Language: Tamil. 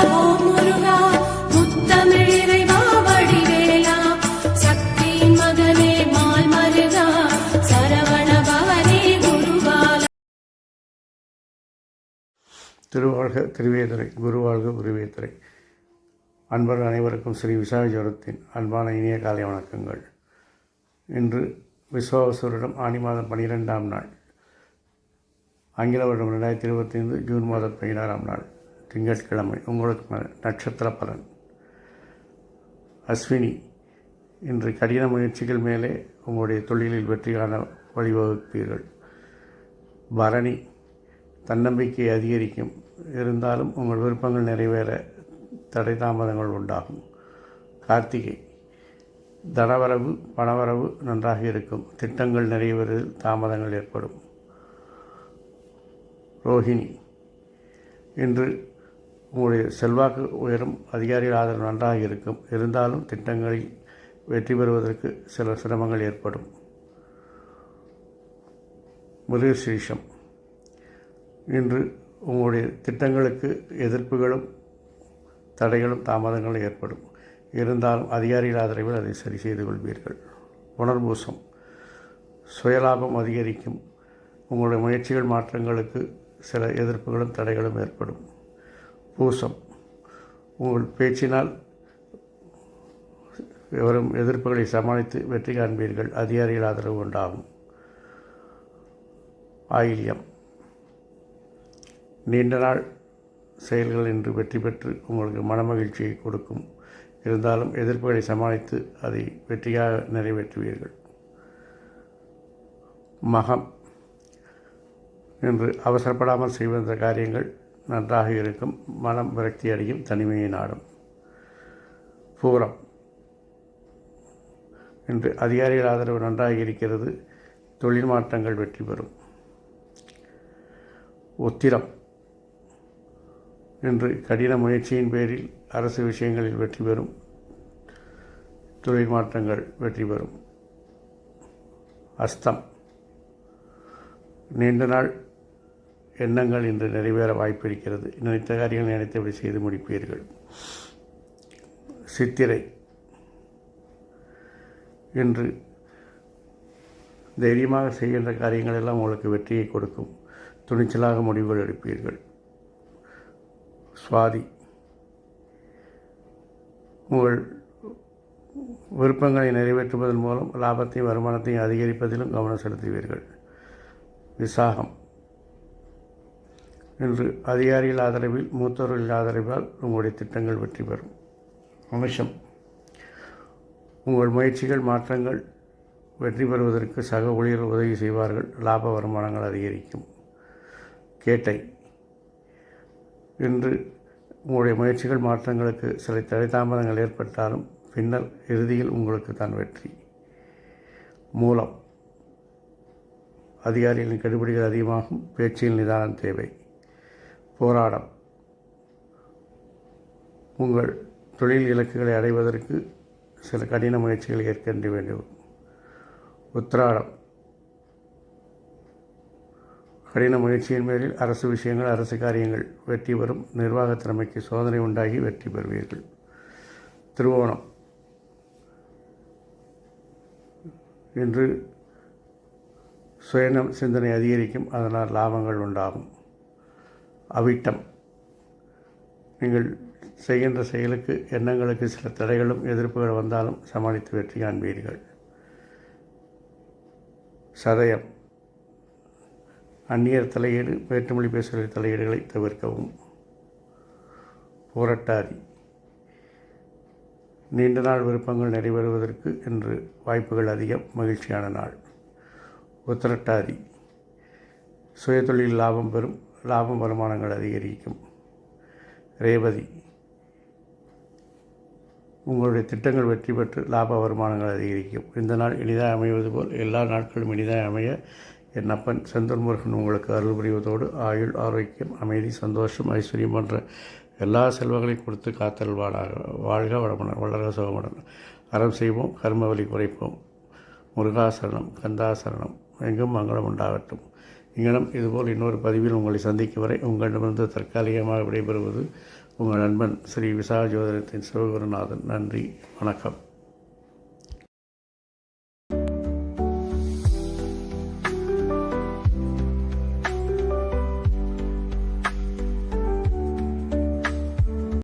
ஓம் முருகா முத்தமிழிறைவா வடிவேலா சக்தியின் மகனே மால் மருகா சரவண பவனே குருவாலா. திருவாழ்க திருவேதுரை, குருவாழ்க குருவேதுரை. அன்பர்கள் அனைவருக்கும் ஸ்ரீ விசாகஜோரத்தின் அன்பான இனிய காலை வணக்கங்கள். இன்று விஸ்வாவசுரிடம் ஆனி மாதம் 12ஆம் நாள், ஆங்கில வருடம் 2025 ஜூன் மாதம் 16ஆம் நாள், திங்கட்கிழமை. உங்களுக்கு நட்சத்திர பலன். அஸ்வினி, இன்று கடின முயற்சிகள் மேலே உங்களுடைய தொழிலில் வெற்றி காண வழிவகுப்பீர்கள். பரணி, தன்னம்பிக்கை அதிகரிக்கும். இருந்தாலும் உங்கள் விருப்பங்கள் நிறைவேற தடை தாமதங்கள் உண்டாகும். கார்த்திகை, தனவரவு பணவரவு நன்றாக இருக்கும். திட்டங்கள் நிறைவேறுவதில் தாமதங்கள் ஏற்படும். ரோஹிணி, இன்று உங்களுடைய செல்வாக்கு உயரும். அதிகாரிகள் ஆதரவு நன்றாக இருக்கும். இருந்தாலும் திட்டங்களில் வெற்றி பெறுவதற்கு சில சிரமங்கள் ஏற்படும். மிருகசீரிஷம், இன்று உங்களுடைய திட்டங்களுக்கு எதிர்ப்புகளும் தடைகளும் தாமதங்களும் ஏற்படும். இருந்தாலும் அதிகாரிகள் ஆதரவில் அதை சரி செய்து கொள்வீர்கள். புனர்பூசம், சுயலாபம் அதிகரிக்கும். உங்களுடைய முயற்சிகள் மாற்றங்களுக்கு சில எதிர்ப்புகளும் தடைகளும் ஏற்படும். பூசம், உங்கள் பேச்சினால் வரும் எதிர்ப்புகளை சமாளித்து வெற்றி காண்பீர்கள். அதிகாரிகள் ஆதரவு உண்டாகும். ஆயில்யம், நீண்ட நாள் செயல்கள் இன்று வெற்றி பெற்று உங்களுக்கு மனமகிழ்ச்சியை கொடுக்கும். இருந்தாலும் எதிர்ப்புகளை சமாளித்து அதை வெற்றியாக நிறைவேற்றுவீர்கள். மகம், இன்று அவசரப்படாமல் செய்வந்த காரியங்கள் நன்றாக இருக்கும். மனம் விரக்தி அடையும். தனிமையை நாடும். பூரம், இன்று அதிகாரிகள் ஆதரவு நன்றாக இருக்கிறது. தொழில் மாற்றங்கள் வெற்றி பெறும். உத்திரம், இன்று கடின முயற்சியின் பேரில் அரசு விஷயங்களில் வெற்றி பெறும். தொழில் மாற்றங்கள் வெற்றி பெறும். அஸ்தம், நீண்ட நாள் எண்ணங்கள் இன்று நிறைவேற வாய்ப்பிருக்கிறது. நினைத்த காரியங்கள் நினைத்தபடி செய்து முடிப்பீர்கள். சித்திரை, இன்று தைரியமாக செய்கின்ற காரியங்கள் எல்லாம் உங்களுக்கு வெற்றியை கொடுக்கும். துணிச்சலாக முடிவுகள் எடுப்பீர்கள். சுவாதி, உங்கள் விருப்பங்களை நிறைவேற்றுவதன் மூலம் லாபத்தையும் வருமானத்தையும் அதிகரிப்பதிலும் கவனம் செலுத்துவீர்கள். விசாகம், இன்று அதிகாரிகள் ஆதரவில் மூத்தவர்களின் ஆதரவால் உங்களுடைய திட்டங்கள் வெற்றி பெறும். அனுஷம், உங்கள் முயற்சிகள் மாற்றங்கள் வெற்றி பெறுவதற்கு சக ஊழியர்கள் உதவி செய்வார்கள். லாப வருமானங்கள் அதிகரிக்கும். கேட்டை, இன்று உங்களுடைய முயற்சிகள் மாற்றங்களுக்கு சில தடை தாமதங்கள் ஏற்பட்டாலும் பின்னர் இறுதியில் உங்களுக்கு தான் வெற்றி. மூலம், அதிகாரிகளின் கெடுபிடிகள் அதிகமாகும். பேச்சில் நிதானம் தேவை. போராடம், உங்கள் தொழில் இலக்குகளை அடைவதற்கு சில கடின முயற்சிகளை ஏற்க வேண்டும். உத்திராடம், கடின முயற்சியின் மேலில் அரசு விஷயங்கள் அரசு காரியங்கள் வெற்றி பெறும். நிர்வாக திறமைக்கு சோதனை உண்டாகி வெற்றி பெறுவீர்கள். திருவோணம், இன்று சுய சிந்தனை அதிகரிக்கும். அதனால் லாபங்கள் உண்டாகும். அவிட்டம், நீங்கள் செய்கின்ற செயலுக்கு எண்ணங்களுக்கு சில தடைகளும் எதிர்ப்புகள் வந்தாலும் சமாளித்து வெற்றி காண்பீர்கள். சதயம், அந்நியர் தலையீடு வேற்றுமொழி பேசுகிற தலையீடுகளை தவிர்க்கவும். புரட்டாதி, நீண்ட நாள் விருப்பங்கள் நிறைவேறுவதற்கு இன்று வாய்ப்புகள் அதிகம். மகிழ்ச்சியான நாள். உத்திரட்டாதி, சுயதொழில் லாபம் பெறும். லாபம் வருமானங்கள் அதிகரிக்கும். ரேவதி, உங்களுடைய திட்டங்கள் வெற்றி பெற்று லாப வருமானங்கள் அதிகரிக்கும். இந்த நாள் இனிதாக அமைவது போல் எல்லா நாட்களும் இனிதாக அமைய என் அப்பன் செந்தூர் முருகன் உங்களுக்கு அருள் புரிவதோடு ஆயுள், ஆரோக்கியம், அமைதி, சந்தோஷம், ஐஸ்வர்யம் போன்ற எல்லா செல்வங்களையும் கொடுத்து காத்தல்வானாக. வாழ்க வளமுடன், வளர்க சுகமுடன். அறம் செய்வோம், கர்மவலி குறைப்போம். முருகாசரணம், கந்தாசரணம். எங்கும் மங்களம் உண்டாகட்டும். இங்கனம் இதுபோல் இன்னொரு பதிவில் உங்களை சந்திக்கும் வரை உங்களிடமிருந்து தற்காலிகமாக விடைபெறுவது உங்கள் நண்பன் ஸ்ரீ விசாக ஜோதிடத்தின் சிவகுருநாதன். நன்றி, வணக்கம்.